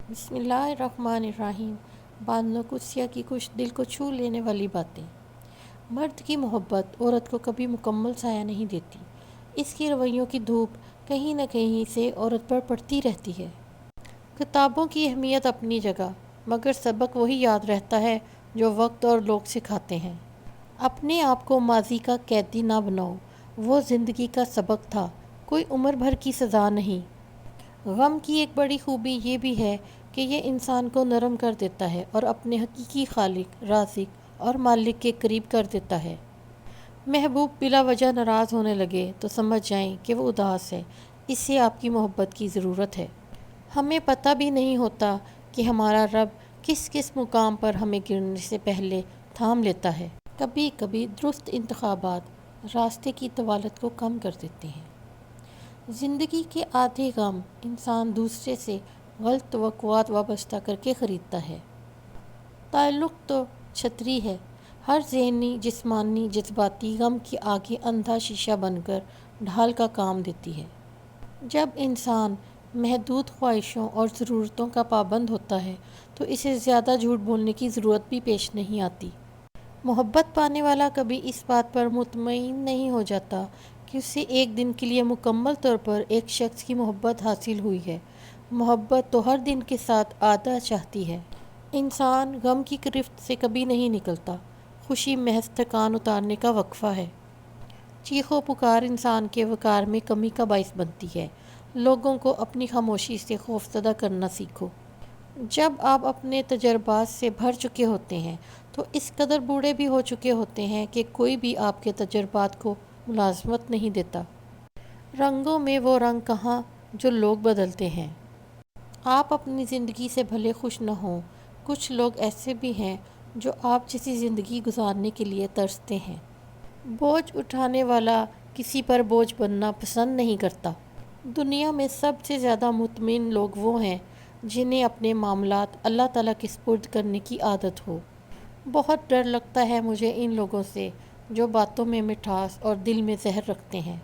बिस्मिल्लाहिर्रहमानिर्रहीम। बानो कुस्या की कुछ दिल को छू लेने वाली बातें। मर्द की मोहब्बत औरत को कभी मुकम्मल साया नहीं देती। इसकी रवैयों की धूप कहीं न कहीं से औरत पर पड़ती रहती है। किताबों की अहमियत अपनी जगह, मगर सबक वही याद रहता है जो वक्त और लोग सिखाते हैं। अपने आप को माजी का कैदी ना बनाओ, वो ज़िंदगी का सबक था, कोई उम्र भर की सज़ा नहीं। गम की एक बड़ी खूबी ये भी है कि ये इंसान को नरम कर देता है और अपने हकीकी खालिक, राज़िक और मालिक के करीब कर देता है। महबूब बिला वजह नाराज़ होने लगे तो समझ जाएं कि वो उदास है, इससे आपकी मोहब्बत की ज़रूरत है। हमें पता भी नहीं होता कि हमारा रब किस किस मुकाम पर हमें गिरने से पहले थाम लेता है। कभी कभी दुरुस्त इंतखाबात रास्ते की तवालत को कम कर देते हैं। ज़िंदगी के आधे गम इंसान दूसरे से गलत तवक्कुआत वाबस्ता करके ख़रीदता है। ताल्लुक़ तो छतरी है, हर ज़हनी, जिस्मानी, जज्बाती गम के आगे अंधा शीशा बनकर ढाल का काम देती है। जब इंसान महदूद ख्वाहिशों और ज़रूरतों का पाबंद होता है तो इसे ज़्यादा झूठ बोलने की ज़रूरत भी पेश नहीं आती। मोहब्बत पाने वाला कभी इस बात पर मुतमईन नहीं हो जाता कि उसे एक दिन के लिए मुकम्मल तौर पर एक शख्स की मोहब्बत हासिल हुई है। मोहब्बत तो हर दिन के साथ आधा चाहती है। इंसान गम की गिरफ्त से कभी नहीं निकलता, खुशी महज थकान उतारने का वक्फा है। चीखो पुकार इंसान के वकार में कमी का बाइस बनती है। लोगों को अपनी खामोशी से खौफज़दा करना सीखो। जब आप अपने तजर्बात से भर चुके होते हैं तो इस कदर बूढ़े भी हो चुके होते हैं कि कोई भी आपके तजर्बात को मुलाज़मत नहीं देता। रंगों में वो रंग कहाँ जो लोग बदलते हैं। आप अपनी ज़िंदगी से भले खुश न हों, कुछ लोग ऐसे भी हैं जो आप जैसी ज़िंदगी गुजारने के लिए तरसते हैं। बोझ उठाने वाला किसी पर बोझ बनना पसंद नहीं करता। दुनिया में सबसे ज़्यादा मुतमिन लोग वो हैं जिन्हें अपने मामलात अल्लाह ताला के सुपुर्द करने की आदत हो। बहुत डर लगता है मुझे इन लोगों से जो बातों में मिठास और दिल में जहर रखते हैं।